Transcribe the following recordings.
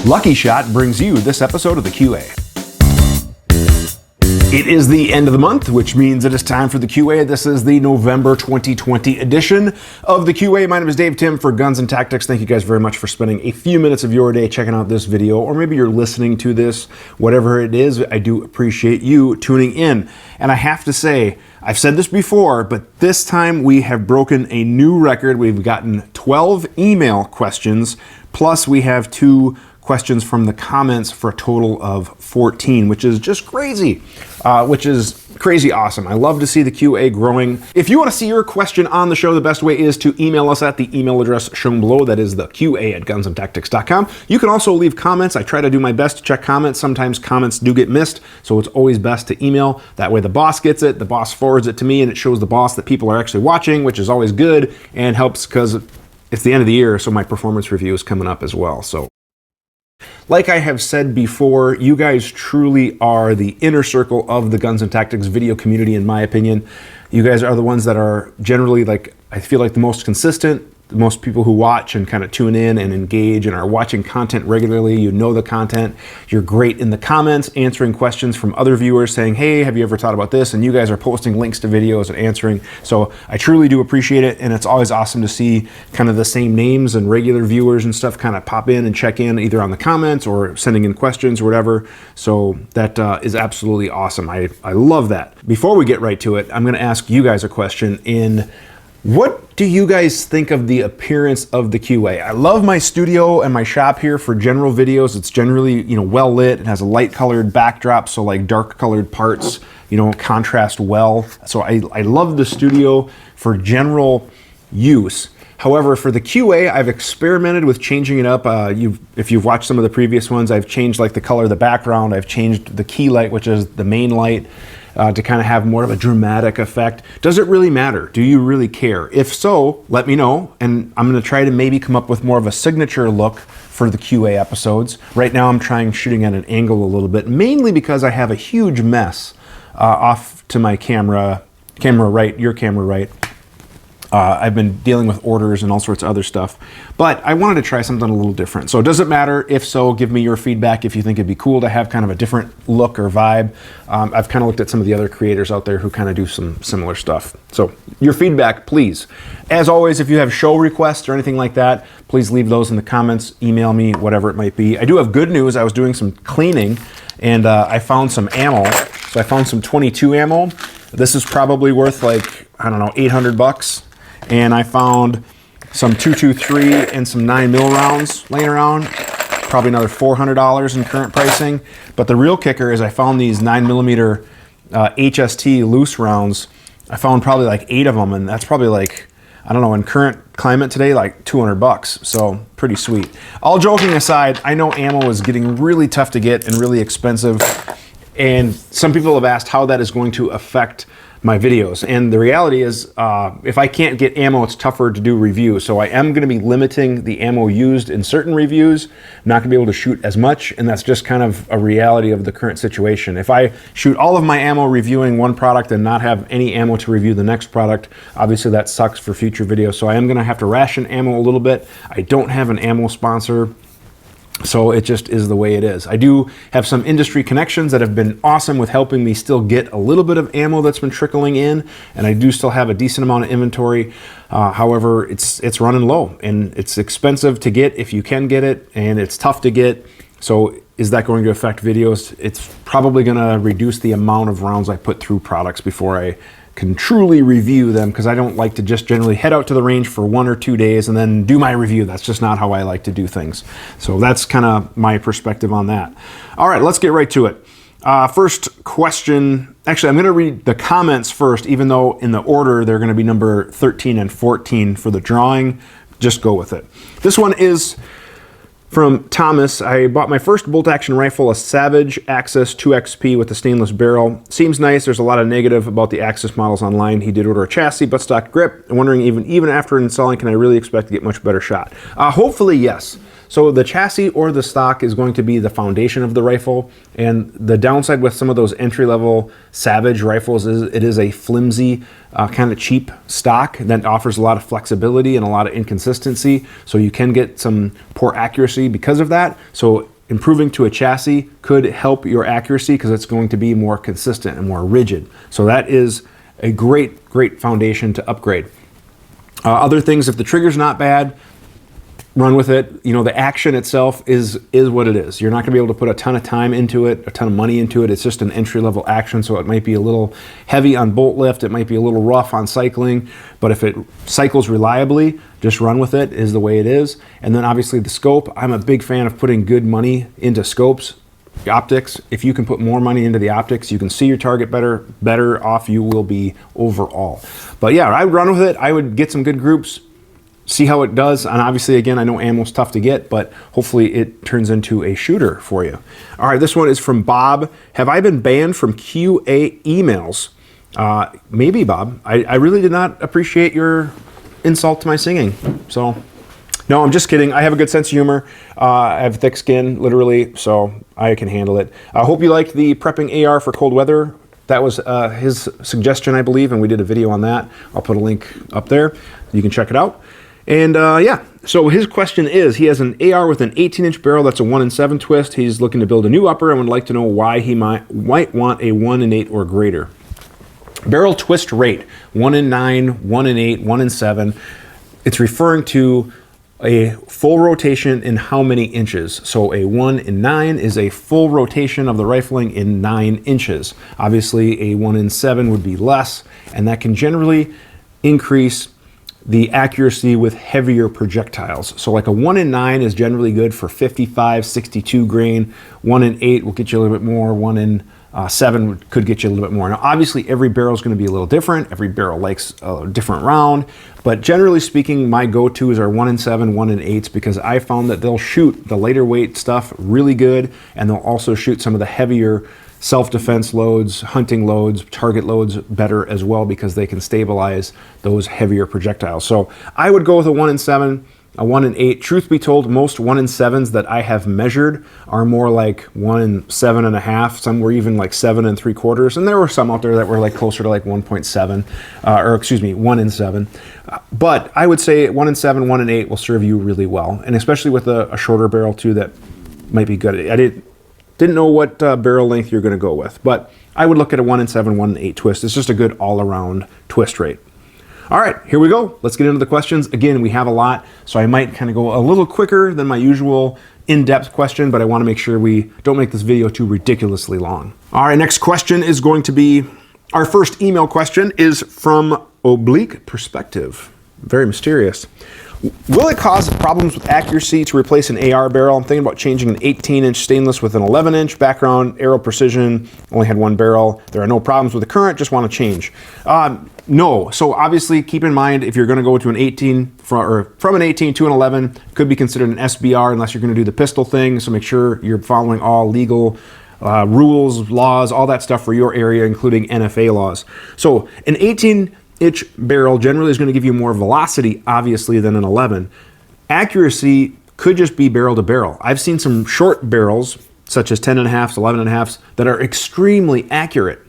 Lucky Shot brings you this episode of the QA. It is the end of the month, which means it is time for the QA. This is the November 2020 edition of the QA. My name is Dave Tim for Guns and Tactics. Thank you guys very much for spending a few minutes of your day checking out this video, or maybe you're listening to this, whatever it is. I do appreciate you tuning in. And I have to say, I've said this before, but this time we have broken a new record. We've gotten 12 email questions, plus we have 2 questions from the comments for a total of 14, which is just crazy, which is crazy awesome. I love to see the QA growing. If you want to see your question on the show, the best way is to email us at the email address shown below. That is the QA@gunsandtactics.com. You can also leave comments. I try to do my best to check comments. Sometimes comments do get missed, so it's always best to email. That way the boss gets it, the boss forwards it to me, and it shows the boss that people are actually watching, which is always good and helps because it's the end of the year, so my performance review is coming up as well. So, like I have said before, you guys truly are the inner circle of the Guns and Tactics video community, in my opinion. You guys are the ones that are generally, I feel like the most consistent, the most people who watch and kind of tune in and engage and are watching content regularly. You know the content. You're great in the comments, answering questions from other viewers saying, hey, have you ever thought about this? And you guys are posting links to videos and answering. So I truly do appreciate it. And it's always awesome to see kind of the same names and regular viewers and stuff kind of pop in and check in either on the comments or sending in questions or whatever. So that is absolutely awesome. I love that. Before we get right to it, I'm going to ask you guys a question in what do you guys think of the appearance of the QA? I love my studio and my shop here for general videos. It's generally, well lit. It has a light colored backdrop, so like dark colored parts, contrast well. So I love the studio for general use. However, for the QA, I've experimented with changing it up. If you've watched some of the previous ones, I've changed like the color of the background. I've changed the key light, which is the main light, to kind of have more of a dramatic effect. Does it really matter? Do you really care? If so, let me know, and I'm gonna try to maybe come up with more of a signature look for the QA episodes. Right now I'm shooting at an angle a little bit, mainly because I have a huge mess off to my camera right, your camera right. I've been dealing with orders and all sorts of other stuff, but I wanted to try something a little different. So does it matter? If so, give me your feedback if you think it'd be cool to have kind of a different look or vibe. I've kind of looked at some of the other creators out there who kind of do some similar stuff. So your feedback, please. As always, if you have show requests or anything like that, please leave those in the comments, email me, whatever it might be. I do have good news. I was doing some cleaning and I found some ammo. So I found some 22 ammo. This is probably worth like, I don't know, 800 bucks. And I found some 223 and some 9mm rounds laying around, probably another $400 in current pricing. But the real kicker is I found these 9mm HST loose rounds. I found probably like 8 of them, and that's probably like, I don't know, in current climate today, like 200 bucks. So pretty sweet. All joking aside, I know ammo is getting really tough to get and really expensive. And some people have asked how that is going to affect my videos, and the reality is if I can't get ammo, it's tougher to do reviews. So I am going to be limiting the ammo used in certain reviews. I'm not going to be able to shoot as much, and that's just kind of a reality of the current situation. If I shoot all of my ammo reviewing one product and not have any ammo to review the next product, obviously that sucks for future videos. So I am going to have to ration ammo a little bit. I don't have an ammo sponsor, so it just is the way it is. I do have some industry connections that have been awesome with helping me still get a little bit of ammo that's been trickling in, and I do still have a decent amount of inventory. However, it's running low, and it's expensive to get if you can get it, and it's tough to get. So is that going to affect videos? It's probably going to reduce the amount of rounds I put through products before I can truly review them, because I don't like to just generally head out to the range for 1 or 2 days and then do my review. That's just not how I like to do things. So that's kind of my perspective on that. All right, let's get right to it. First question, actually I'm going to read the comments first, even though in the order they're going to be number 13 and 14 for the drawing. Just go with it. This one is from Thomas. I bought my first bolt-action rifle, a Savage Axis 2XP with a stainless barrel. Seems nice. There's a lot of negative about the Axis models online. He did order a chassis, buttstock grip. I'm wondering, even after installing, can I really expect to get much better shot? Hopefully, yes. So the chassis or the stock is going to be the foundation of the rifle, and the downside with some of those entry-level Savage rifles is it is a flimsy, kind of cheap stock that offers a lot of flexibility and a lot of inconsistency, so you can get some poor accuracy because of that. So improving to a chassis could help your accuracy because it's going to be more consistent and more rigid. So that is a great foundation to upgrade. Other things, if the trigger's not bad, run with it. You know, the action itself is what it is. You're not gonna be able to put a ton of time into it, a ton of money into it. It's just an entry-level action, so it might be a little heavy on bolt lift, it might be a little rough on cycling, but if it cycles reliably, just run with it, is the way it is. And then obviously the scope, I'm a big fan of putting good money into scopes. The optics, if you can put more money into the optics, you can see your target better off you will be overall. But yeah, I would run with it. I would get some good groups, see how it does, and obviously, again, I know ammo's tough to get, but hopefully it turns into a shooter for you. All right, this one is from Bob. Have I been banned from QA emails? Maybe, Bob. I really did not appreciate your insult to my singing. So, no, I'm just kidding. I have a good sense of humor. I have thick skin, literally, so I can handle it. I hope you liked the prepping AR for cold weather. That was his suggestion, I believe, and we did a video on that. I'll put a link up there. You can check it out. And yeah, so his question is, he has an AR with an 18-inch barrel that's a 1 in 7 twist. He's looking to build a new upper and would like to know why he might want a 1 in 8 or greater. Barrel twist rate, 1 in 9, 1 in 8, 1 in 7. It's referring to a full rotation in how many inches. So a 1 in 9 is a full rotation of the rifling in 9 inches. Obviously, a 1 in 7 would be less, and that can generally increase the accuracy with heavier projectiles. So like a 1 in 9 is generally good for 55, 62 grain. 1 in 8 will get you a little bit more. 1 in 7 could get you a little bit more. Now, obviously, every barrel is going to be a little different. Every barrel likes a different round. But generally speaking, my go-tos are 1 in 7, 1 in 8s, because I found that they'll shoot the lighter weight stuff really good, and they'll also shoot some of the heavier self-defense loads, hunting loads, target loads better as well, because they can stabilize those heavier projectiles. So I would go with a 1 in 7, a 1 in 8. Truth be told, most 1 in 7s that I have measured are more like 1 in 7.5. Some were even like 7 3/4, and there were some out there that were like closer to like 1.7, or excuse me, 1 in 7. But I would say 1 in 7, 1 in 8 will serve you really well, and especially with a shorter barrel too, that might be good. I didn't know what barrel length you're going to go with, but I would look at a 1 in 7, 1 in 8 twist. It's just a good all-around twist rate. All right, here we go. Let's get into the questions. Again, we have a lot, so I might kind of go a little quicker than my usual in-depth question, but I want to make sure we don't make this video too ridiculously long. All right, next question is going to be, our first email question is from Oblique Perspective. Very mysterious. Will it cause problems with accuracy to replace an AR barrel? I'm thinking about changing an 18-inch stainless with an 11-inch background, arrow precision, only had one barrel. There are no problems with the current, just want to change. No, so obviously keep in mind, if you're going to go to an 18, from an 18 to an 11, could be considered an SBR unless you're going to do the pistol thing, so make sure you're following all legal rules, laws, all that stuff for your area, including NFA laws. So an 18-inch barrel generally is going to give you more velocity, obviously, than an 11. Accuracy could just be barrel to barrel. I've seen some short barrels, such as 10.5s, 11.5s, that are extremely accurate.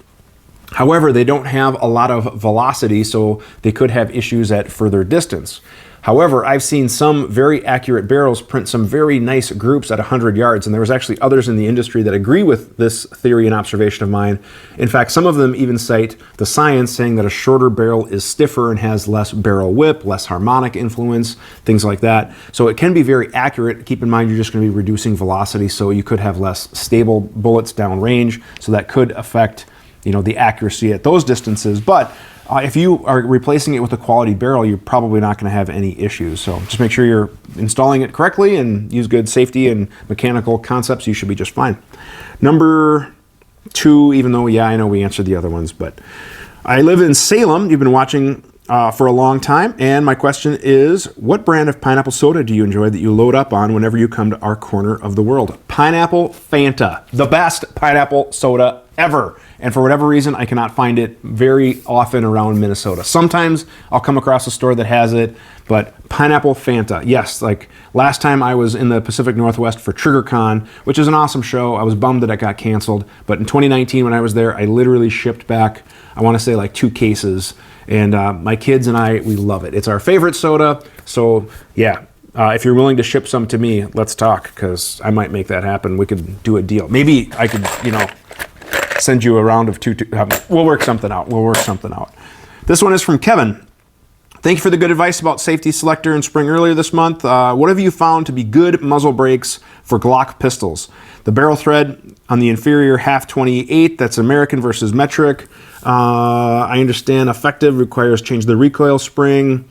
However, they don't have a lot of velocity, so they could have issues at further distance. However, I've seen some very accurate barrels print some very nice groups at 100 yards, and there was actually others in the industry that agree with this theory and observation of mine. In fact, some of them even cite the science saying that a shorter barrel is stiffer and has less barrel whip, less harmonic influence, things like that. So it can be very accurate. Keep in mind, you're just going to be reducing velocity, so you could have less stable bullets downrange, so that could affect, you know, the accuracy at those distances. But if you are replacing it with a quality barrel, you're probably not going to have any issues. So just make sure you're installing it correctly and use good safety and mechanical concepts. You should be just fine. Number 2, even though, yeah, I know we answered the other ones, but I live in Salem. You've been watching for a long time, and my question is, what brand of pineapple soda do you enjoy that you load up on whenever you come to our corner of the world? Pineapple Fanta, the best pineapple soda ever. And for whatever reason, I cannot find it very often around Minnesota. Sometimes I'll come across a store that has it, but pineapple Fanta, yes. Like last time I was in the Pacific Northwest for TriggerCon, which is an awesome show. I was bummed that it got canceled, but in 2019 when I was there, I literally shipped back, I want to say like 2 cases, and my kids and I, we love it. It's our favorite soda, so yeah. If you're willing to ship some to me, let's talk, because I might make that happen. We could do a deal. Maybe I could, send you a round of two. We'll work something out. This one is from Kevin. Thank you for the good advice about safety selector and spring earlier this month. What have you found to be good muzzle brakes for Glock pistols? The barrel thread on the inferior half 28, that's American versus metric. I understand effective requires change the recoil spring.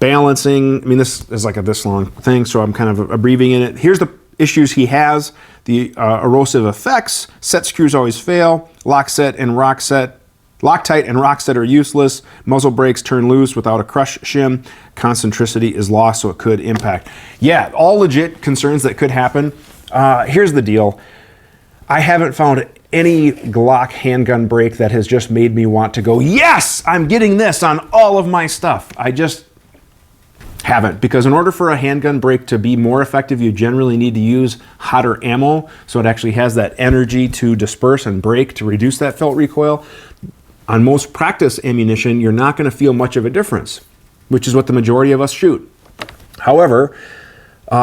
Balancing, I mean, this is like this long thing, so I'm kind of abbreviating it. Here's the issues he has. The erosive effects, set screws always fail, Loctite and rock set are useless, muzzle brakes turn loose without a crush shim, concentricity is lost, so it could impact. Yeah, all legit concerns that could happen. Here's the deal. I haven't found any Glock handgun brake that has just made me want to go, yes, I'm getting this on all of my stuff. I just haven't, because in order for a handgun brake to be more effective, you generally need to use hotter ammo, so it actually has that energy to disperse and break to reduce that felt recoil. On most practice ammunition, you're not going to feel much of a difference, which is what the majority of us shoot. However,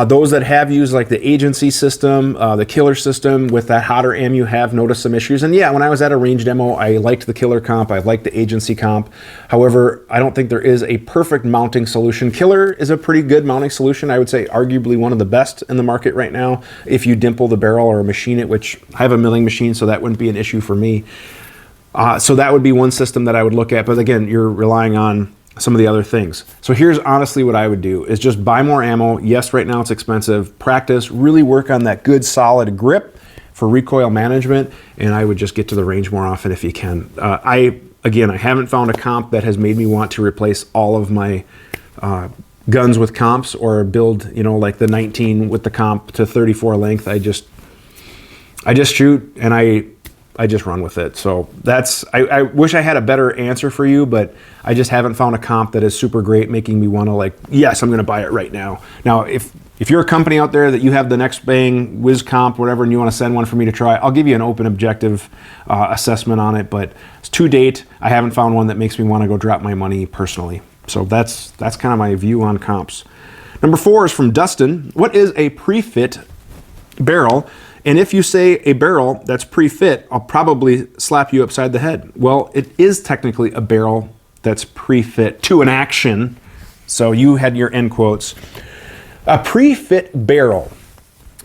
those that have used like the agency system, the killer system with that hotter ammo have noticed some issues. And yeah, when I was at a range demo, I liked the killer comp, I liked the agency comp. However, I don't think there is a perfect mounting solution. Killer is a pretty good mounting solution. I would say arguably one of the best in the market right now. If you dimple the barrel or machine it, which I have a milling machine, so that wouldn't be an issue for me. So that would be one system that I would look at. But again, you're relying on some of the other things. So here's honestly what I would do is just buy more ammo. Yes, right now it's expensive. Practice, really work on that good solid grip for recoil management, and I would just get to the range more often if you can. I haven't found a comp that has made me want to replace all of my guns with comps or build, like the 19 with the comp to 34 length. I just shoot and I just run with it. So I wish I had a better answer for you, but I just haven't found a comp that is super great, making me want to yes, I'm going to buy it right now. Now, if you're a company out there that you have the next bang whiz comp, whatever, and you want to send one for me to try, I'll give you an open, objective assessment on it. But to date, I haven't found one that makes me want to go drop my money personally. So that's kind of my view on comps. Number 4 is from Dustin. What is a pre-fit barrel? And if you say a barrel that's pre-fit, I'll probably slap you upside the head. Well, it is technically a barrel that's pre-fit to an action. So you had your end quotes. A pre-fit barrel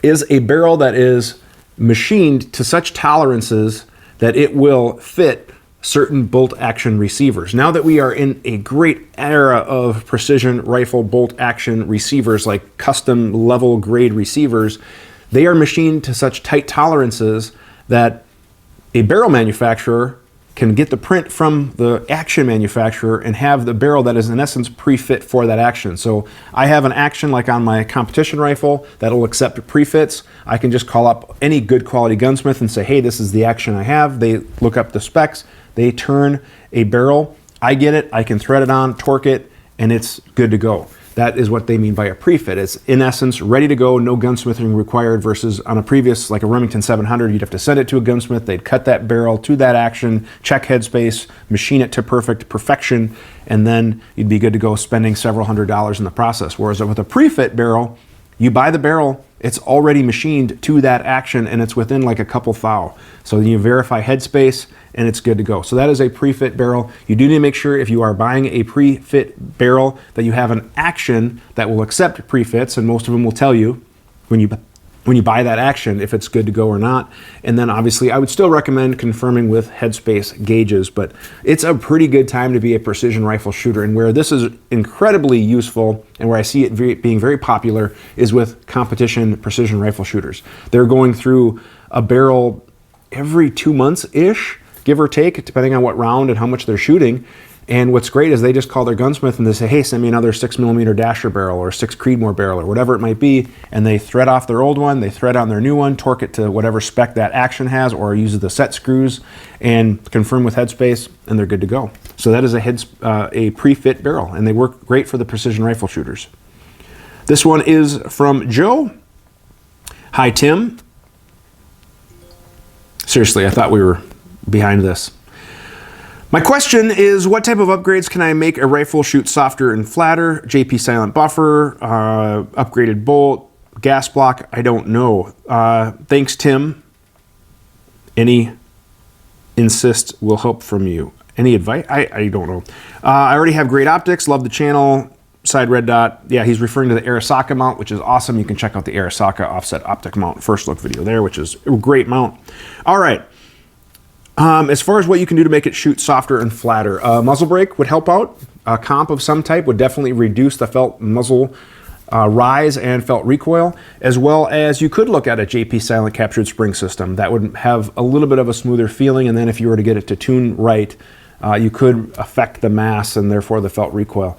is a barrel that is machined to such tolerances that it will fit certain bolt action receivers. Now that we are in a great era of precision rifle bolt action receivers, like custom level grade receivers, they are machined to such tight tolerances that a barrel manufacturer can get the print from the action manufacturer and have the barrel that is in essence pre-fit for that action. So I have an action like on my competition rifle that'll accept pre-fits. I can just call up any good quality gunsmith and say, hey, this is the action I have. They look up the specs, they turn a barrel, I get it, I can thread it on, torque it, and it's good to go. That is what they mean by a pre-fit. It's in essence ready to go, no gunsmithing required, versus on a previous, like a Remington 700, you'd have to send it to a gunsmith, they'd cut that barrel to that action, check headspace, machine it to perfection, and then you'd be good to go, spending several $100s in the process. Whereas with a pre-fit barrel, you buy the barrel, it's already machined to that action, and it's within like a couple thou. So you verify headspace, and it's good to go. So that is a pre-fit barrel. You do need to make sure if you are buying a pre-fit barrel that you have an action that will accept pre-fits, and most of them will tell you when you buy that action if it's good to go or not. And then obviously I would still recommend confirming with headspace gauges, but it's a pretty good time to be a precision rifle shooter. And where this is incredibly useful and where I see it being very popular is with competition precision rifle shooters. They're going through a barrel every 2 months-ish, give or take, depending on what round and how much they're shooting. And what's great is they just call their gunsmith and they say, hey, send me another 6mm Dasher barrel or 6 Creedmoor barrel or whatever it might be. And they thread off their old one, they thread on their new one, torque it to whatever spec that action has, or use the set screws and confirm with headspace, and they're good to go. So that is a pre-fit barrel, and they work great for the precision rifle shooters. This one is from Joe. Hi, Tim. Seriously, I thought we were behind this. My question is, what type of upgrades can I make a rifle shoot softer and flatter? JP silent buffer, upgraded bolt, gas block, I don't know. Thanks, Tim. Any insist will help from you. Any advice? I don't know. I already have great optics, love the channel. Side red dot. Yeah, he's referring to the Arasaka mount, which is awesome. You can check out the Arasaka offset optic mount first look video there, which is a great mount. All right. As far as what you can do to make it shoot softer and flatter, muzzle brake would help out. A comp of some type would definitely reduce the felt muzzle rise and felt recoil, as well as you could look at a JP silent captured spring system. That would have a little bit of a smoother feeling, and then if you were to get it to tune right, you could affect the mass and therefore the felt recoil.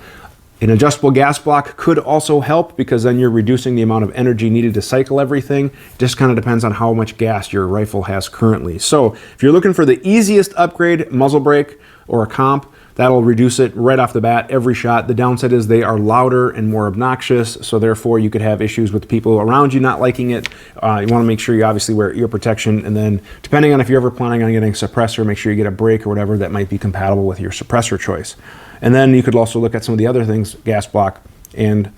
An adjustable gas block could also help because then you're reducing the amount of energy needed to cycle everything. Just kind of depends on how much gas your rifle has currently. So if you're looking for the easiest upgrade, muzzle brake or a comp, that'll reduce it right off the bat every shot. The downside is they are louder and more obnoxious, so therefore you could have issues with people around you not liking it. You want to make sure you obviously wear ear protection, and then depending on if you're ever planning on getting a suppressor, make sure you get a brake or whatever that might be compatible with your suppressor choice. And then you could also look at some of the other things, gas block and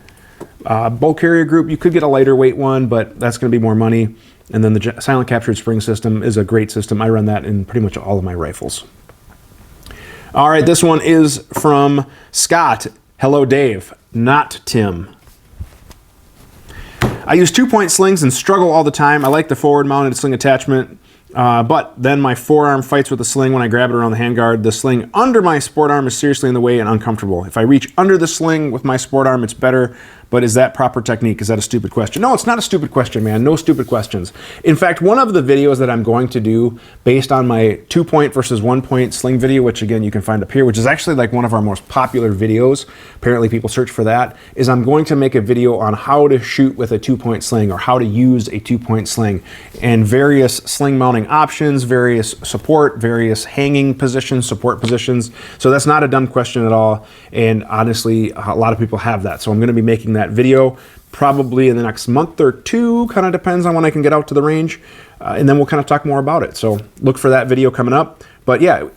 bolt carrier group. You could get a lighter weight one, but that's going to be more money. And then the silent captured spring system is a great system. I run that in pretty much all of my rifles. All right, this one is from Scott. Hello, Dave, not Tim. I use 2-point slings and struggle all the time. I like the forward mounted sling attachment. But then my forearm fights with the sling when I grab it around the handguard. The sling under my sport arm is seriously in the way and uncomfortable. If I reach under the sling with my sport arm, it's better. But is that proper technique? Is that a stupid question? No, it's not a stupid question, man. No stupid questions. In fact, one of the videos that I'm going to do based on my 2-point versus 1-point sling video, which again, you can find up here, which is actually like one of our most popular videos. Apparently people search for that, is I'm going to make a video on how to shoot with a 2-point sling or how to use a 2-point sling and various sling mounting options, various support, various hanging positions, support positions. So that's not a dumb question at all. And honestly, a lot of people have that. So I'm going to be making that video probably in the next month or two, kind of depends on when I can get out to the range, and then we'll kind of talk more about it. So look for that video coming up. But yeah,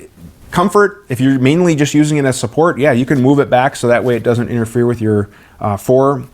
comfort, if you're mainly just using it as support, yeah, you can move it back so that way it doesn't interfere with your forearm,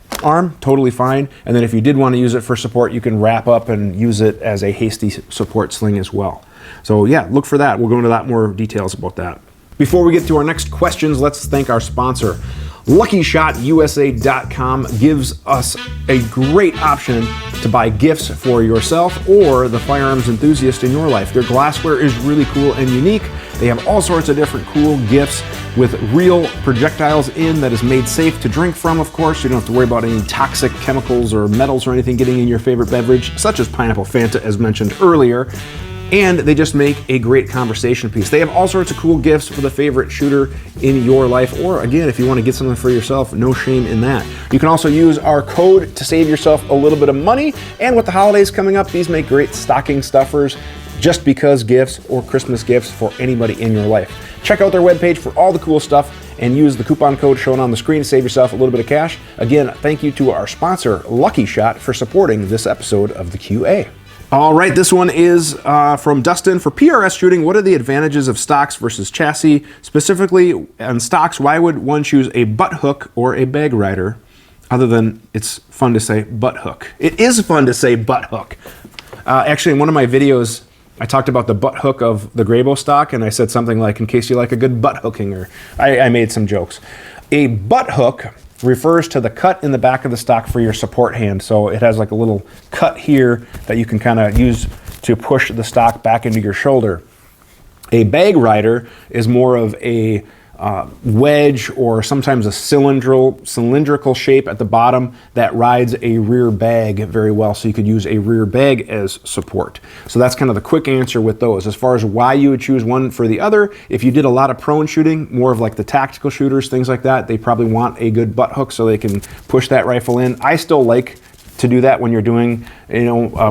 totally fine. And then if you did want to use it for support, you can wrap up and use it as a hasty support sling as well. So yeah, look for that. We'll go into a lot more details about that. Before we get to our next questions, let's thank our sponsor. LuckyShotUSA.com gives us a great option to buy gifts for yourself or the firearms enthusiast in your life. Their glassware is really cool and unique. They have all sorts of different cool gifts with real projectiles in that is made safe to drink from, of course. You don't have to worry about any toxic chemicals or metals or anything getting in your favorite beverage, such as pineapple Fanta, as mentioned earlier. And they just make a great conversation piece. They have all sorts of cool gifts for the favorite shooter in your life, or again, if you want to get something for yourself, no shame in that. You can also use our code to save yourself a little bit of money, and with the holidays coming up, these make great stocking stuffers, just because gifts or Christmas gifts for anybody in your life. Check out their webpage for all the cool stuff and use the coupon code shown on the screen to save yourself a little bit of cash. Again, thank you to our sponsor, Lucky Shot, for supporting this episode of the QA. All right, this one is from Dustin. For PRS shooting, what are the advantages of stocks versus chassis? Specifically, on stocks, why would one choose a butt hook or a bag rider, other than it's fun to say butt hook? It is fun to say butt hook. Actually, in one of my videos, I talked about the butt hook of the Grabo stock, and I said something like, in case you like a good butt hooking, or I made some jokes. A butt hook refers to the cut in the back of the stock for your support hand. So it has like a little cut here that you can kind of use to push the stock back into your shoulder. A bag rider is more of a wedge or sometimes a cylindrical shape at the bottom that rides a rear bag very well. So you could use a rear bag as support. So that's kind of the quick answer with those. As far as why you would choose one for the other, if you did a lot of prone shooting, more of like the tactical shooters, things like that, they probably want a good butt hook so they can push that rifle in. I still like to do that when you're doing,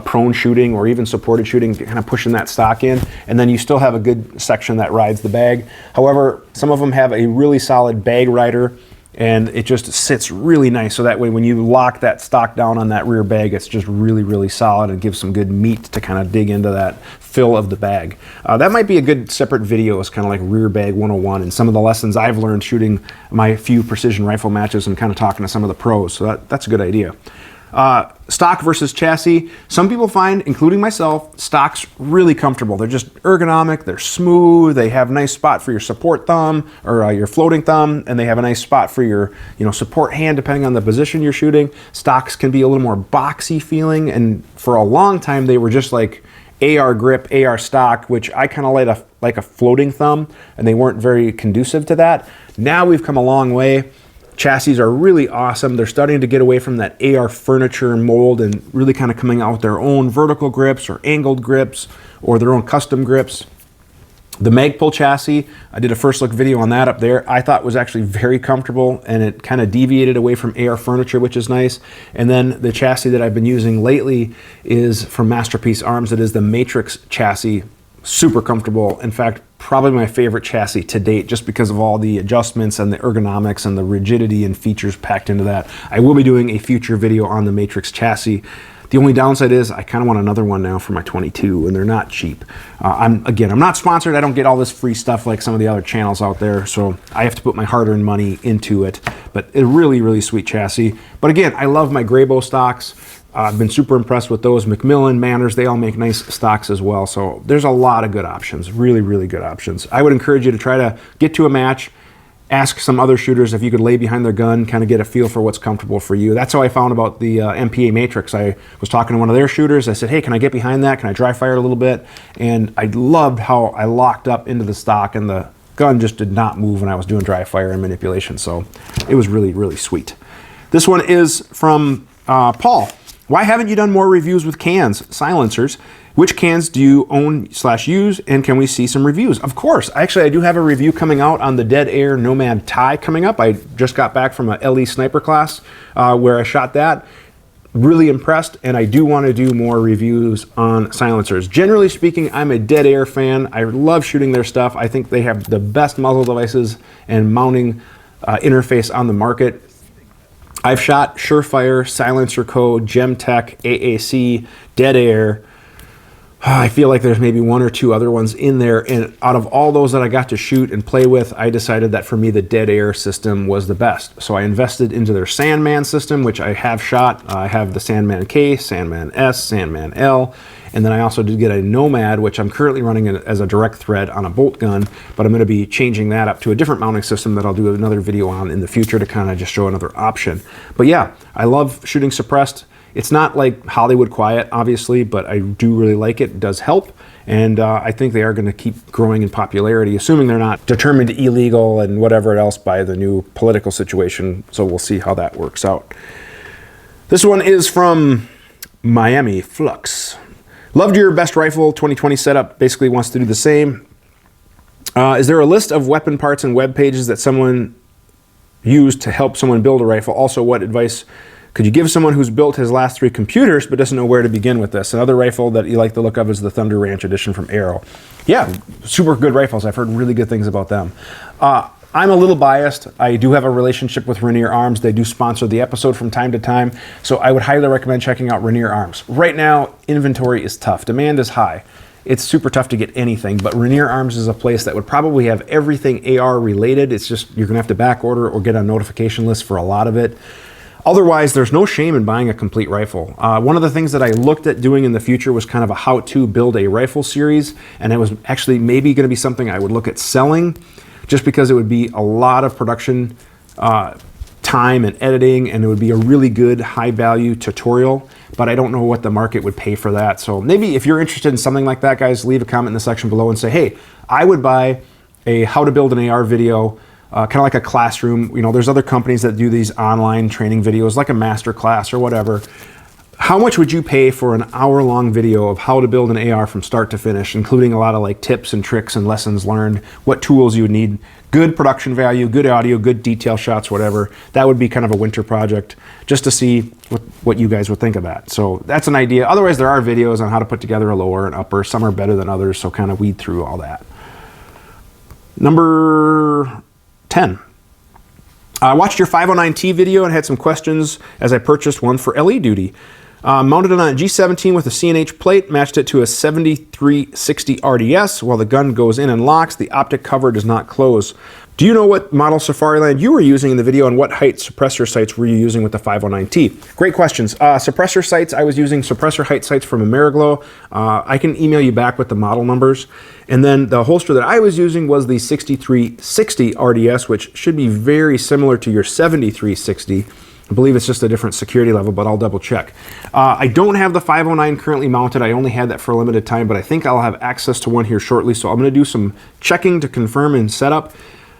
prone shooting or even supported shooting, kind of pushing that stock in, and then you still have a good section that rides the bag. However, some of them have a really solid bag rider and it just sits really nice. So that way when you lock that stock down on that rear bag, it's just really, really solid and gives some good meat to kind of dig into that fill of the bag. That might be a good separate video. It's kind of like rear bag 101 and some of the lessons I've learned shooting my few precision rifle matches and kind of talking to some of the pros. So that's a good idea. Stock versus chassis. Some people find, including myself, stock's really comfortable. They're just ergonomic, they're smooth, they have a nice spot for your support thumb or your floating thumb, and they have a nice spot for your support hand depending on the position you're shooting. Stocks can be a little more boxy feeling, and for a long time they were just like AR grip, AR stock, which I kind of like a floating thumb, and they weren't very conducive to that. Now we've come a long way. Chassis are really awesome. They're starting to get away from that AR furniture mold and really kind of coming out with their own vertical grips or angled grips or their own custom grips. The Magpul chassis, I did a first look video on that up there. I thought was actually very comfortable, and it kind of deviated away from AR furniture, which is nice. And then the chassis that I've been using lately is from Masterpiece Arms. It is the Matrix chassis. Super comfortable. In fact, probably my favorite chassis to date, just because of all the adjustments and the ergonomics and the rigidity and features packed into that. I will be doing a future video on the Matrix chassis. The only downside is I kind of want another one now for my 22, and they're not cheap. I'm not sponsored. I don't get all this free stuff like some of the other channels out there, so I have to put my hard-earned money into it. But a really, really sweet chassis. But again, I love my Graybow stocks. I've been super impressed with those. Macmillan, Manners, they all make nice stocks as well. So there's a lot of good options, really, really good options. I would encourage you to try to get to a match, ask some other shooters if you could lay behind their gun, kind of get a feel for what's comfortable for you. That's how I found about the MPA Matrix. I was talking to one of their shooters. I said, hey, can I get behind that? Can I dry fire it a little bit? And I loved how I locked up into the stock and the gun just did not move when I was doing dry fire and manipulation. So it was really, really sweet. This one is from Paul. Why haven't you done more reviews with cans, silencers? Which cans do you own/use, and can we see some reviews? Of course. Actually, I do have a review coming out on the Dead Air Nomad Tie coming up. I just got back from a LE sniper class where I shot that. Really impressed, and I do want to do more reviews on silencers. Generally speaking, I'm a Dead Air fan. I love shooting their stuff. I think they have the best muzzle devices and mounting interface on the market. I've shot Surefire, Silencer Co., Gemtech, AAC, Dead Air. I feel like there's maybe one or two other ones in there, and out of all those that I got to shoot and play with, I decided that for me the Dead Air system was the best. So I invested into their Sandman system, which I have shot. I have the Sandman K, Sandman S, Sandman L, and then I also did get a Nomad, which I'm currently running as a direct thread on a bolt gun, but I'm going to be changing that up to a different mounting system that I'll do another video on in the future to kind of just show another option. But yeah, I love shooting suppressed. It's not like Hollywood quiet, obviously, but I do really like it. It does help, and I think they are going to keep growing in popularity, assuming they're not determined illegal and whatever else by the new political situation, so we'll see how that works out. This one is from Miami Flux. Loved your best rifle 2020 setup, basically wants to do the same. Is there a list of weapon parts and web pages that someone used to help someone build a rifle? Also, what advice could you give someone who's built his last 3 computers but doesn't know where to begin with this? Another rifle that you like the look of is the Thunder Ranch Edition from Arrow. Yeah, super good rifles. I've heard really good things about them. I'm a little biased. I do have a relationship with Rainier Arms. They do sponsor the episode from time to time, so I would highly recommend checking out Rainier Arms. Right now, inventory is tough. Demand is high. It's super tough to get anything, but Rainier Arms is a place that would probably have everything AR related. It's just you're gonna have to back order or get on notification lists for a lot of it. Otherwise, there's no shame in buying a complete rifle. One of the things that I looked at doing in the future was kind of a how-to build a rifle series, and it was actually maybe gonna be something I would look at selling, just because it would be a lot of production time and editing, and it would be a really good high-value tutorial, but I don't know what the market would pay for that. So maybe if you're interested in something like that, guys, leave a comment in the section below and say, hey, I would buy a how to build an AR video, kind of like a classroom. You know, there's other companies that do these online training videos, like a master class or whatever. How much would you pay for an hour-long video of how to build an AR from start to finish, including a lot of like tips and tricks and lessons learned, what tools you would need, good production value, good audio, good detail shots, whatever. That would be kind of a winter project just to see what you guys would think of that. So that's an idea. Otherwise, there are videos on how to put together a lower and upper. Some are better than others, so kind of weed through all that. Number 10. I watched your 509T video and had some questions as I purchased one for LE duty. Mounted it on a G17 with a C&H plate, matched it to a 7360 RDS. While the gun goes in and locks, the optic cover does not close. Do you know what model Safariland you were using in the video, and what height suppressor sights were you using with the 509T? Great questions. Suppressor sights, I was using suppressor height sights from Ameriglow. I can email you back with the model numbers. And then the holster that I was using was the 6360 RDS, which should be very similar to your 7360. I believe it's just a different security level, but I'll double check. I don't have the 509 currently mounted. I only had that for a limited time, but I think I'll have access to one here shortly. So I'm going to do some checking to confirm and set up.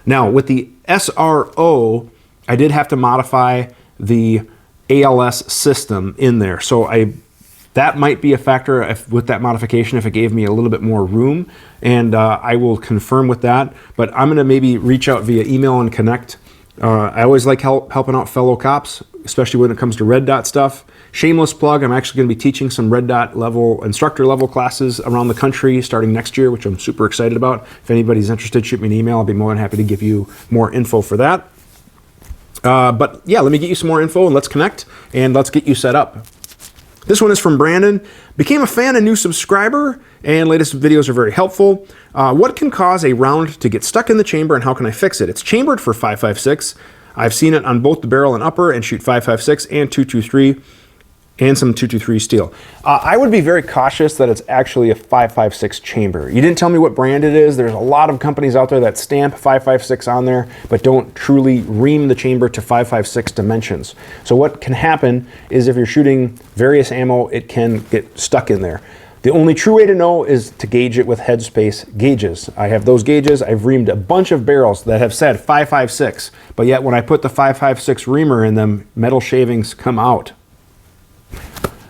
Now, with the SRO, I did have to modify the ALS system in there. So that might be a factor with that modification if it gave me a little bit more room, and I will confirm with that. But I'm going to maybe reach out via email and connect. I always like helping out fellow cops, especially when it comes to red dot stuff. Shameless plug, I'm actually going to be teaching some red dot level, instructor level classes around the country starting next year, which I'm super excited about. If anybody's interested, shoot me an email. I'll be more than happy to give you more info for that. But yeah, let me get you some more info and let's connect and let's get you set up. This one is from Brandon. Became a fan and new subscriber, and latest videos are very helpful. What can cause a round to get stuck in the chamber, and how can I fix it? It's chambered for 5.56. I've seen it on both the barrel and upper, and shoot 5.56 and 223 and some 223 steel. I would be very cautious that it's actually a 5.56 chamber. You didn't tell me what brand it is. There's a lot of companies out there that stamp 5.56 on there, but don't truly ream the chamber to 5.56 dimensions. So what can happen is if you're shooting various ammo, it can get stuck in there. The only true way to know is to gauge it with headspace gauges. I have those gauges. I've reamed a bunch of barrels that have said 5.56, but yet when I put the 5.56 reamer in them, metal shavings come out.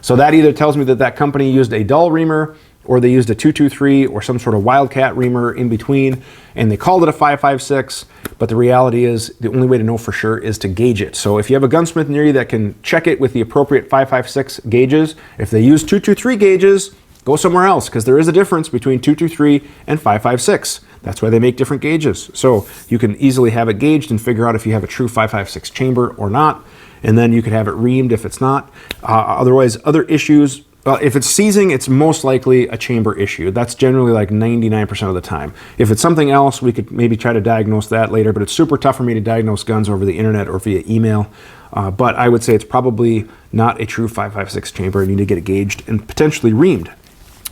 So that either tells me that that company used a dull reamer, or they used a 223 or some sort of wildcat reamer in between, and they called it a 5.56, but the reality is the only way to know for sure is to gauge it. So if you have a gunsmith near you that can check it with the appropriate 5.56 gauges, if they use 223 gauges, go somewhere else, because there is a difference between 223 and 5.56. That's why they make different gauges. So you can easily have it gauged and figure out if you have a true 5.56 chamber or not. And then you could have it reamed if it's not. Otherwise, other issues, if it's seizing, it's most likely a chamber issue. That's generally like 99% of the time. If it's something else, we could maybe try to diagnose that later, but it's super tough for me to diagnose guns over the internet or via email. But I would say it's probably not a true 5.56 chamber. You need to get it gauged and potentially reamed.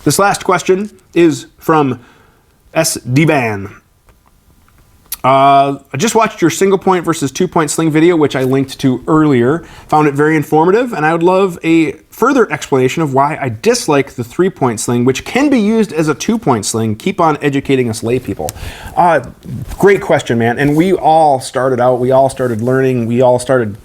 This last question is from S. Deban. I just watched your single point versus 2-point sling video, which I linked to earlier. Found it very informative, and I would love a further explanation of why I dislike the 3-point sling, which can be used as a 2-point sling. Keep on educating us lay people. Great question, man. And we all started out, we all started learning, we all started,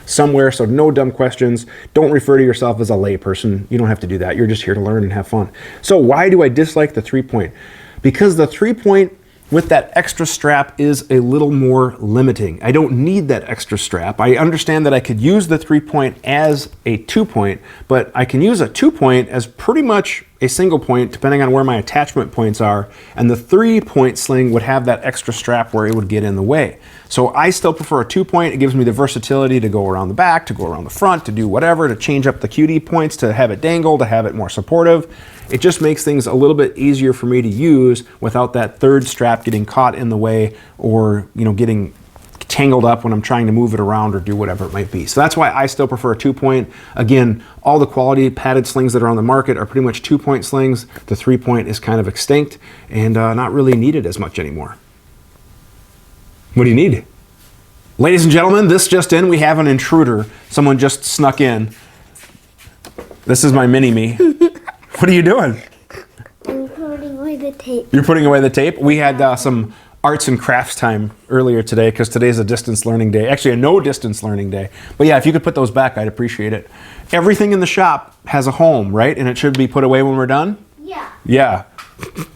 somewhere, so no dumb questions. Don't refer to yourself as a lay person. You don't have to do that. You're just here to learn and have fun. So why do I dislike the 3-point? Because the 3-point with that extra strap is a little more limiting. I don't need that extra strap. I understand that I could use the 3-point as a 2-point, but I can use a 2-point as pretty much a single point depending on where my attachment points are, and the 3-point sling would have that extra strap where it would get in the way. So I still prefer a 2-point. It gives me the versatility to go around the back, to go around the front, to do whatever, to change up the QD points, to have it dangle, to have it more supportive. It just makes things a little bit easier for me to use without that third strap getting caught in the way, or getting tangled up when I'm trying to move it around or do whatever it might be. So that's why I still prefer a 2-point. Again, all the quality padded slings that are on the market are pretty much 2-point slings. The 3-point is kind of extinct and not really needed as much anymore. What do you need? Ladies and gentlemen, this just in, we have an intruder. Someone just snuck in. This is my mini-me. What are you doing? I'm putting away the tape. You're putting away the tape? We had some arts and crafts time earlier today, because today's a distance learning day. Actually, a no distance learning day. But yeah, if you could put those back, I'd appreciate it. Everything in the shop has a home, right? And it should be put away when we're done? Yeah. Yeah.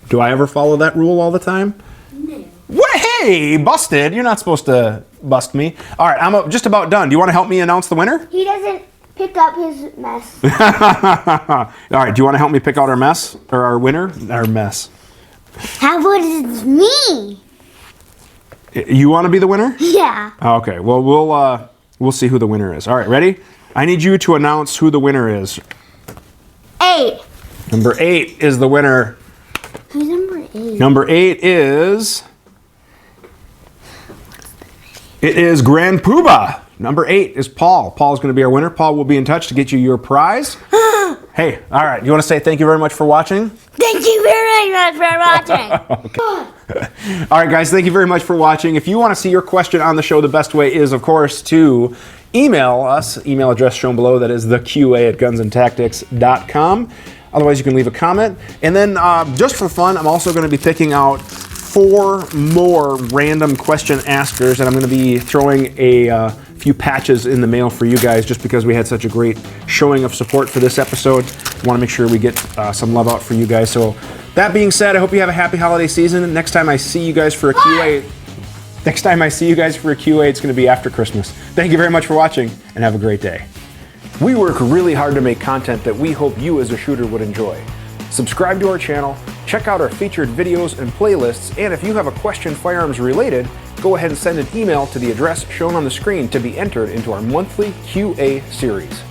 Do I ever follow that rule all the time? No. What? Hey, busted. You're not supposed to bust me. All right, I'm just about done. Do you want to help me announce the winner? He doesn't pick up his mess. All right, do you want to help me pick out our mess, or our winner? Our mess. How about it's me? You want to be the winner? Yeah. Okay, well, we'll see who the winner is. All right, ready? I need you to announce who the winner is. 8. Number 8 is the winner. Who's number 8? Number 8 is... It is Grand Poobah. Number 8 is Paul. Paul's going to be our winner. Paul will be in touch to get you your prize. Hey, all right. You want to say thank you very much for watching? Thank you very much for watching. All right, guys, thank you very much for watching. If you want to see your question on the show, the best way is, of course, to email us. Email address shown below. That is theqa@gunsandtactics.com. Otherwise, you can leave a comment. And then, just for fun, I'm also going to be picking out 4 more random question askers, and I'm going to be throwing a few patches in the mail for you guys just because we had such a great showing of support for this episode. I want to make sure we get some love out for you guys. So that being said, I hope you have a happy holiday season. Next time I see you guys for a QA, it's going to be after Christmas. Thank you very much for watching, and have a great day. We work really hard to make content that we hope you as a shooter would enjoy. Subscribe to our channel, check out our featured videos and playlists, and if you have a question firearms related, go ahead and send an email to the address shown on the screen to be entered into our monthly QA series.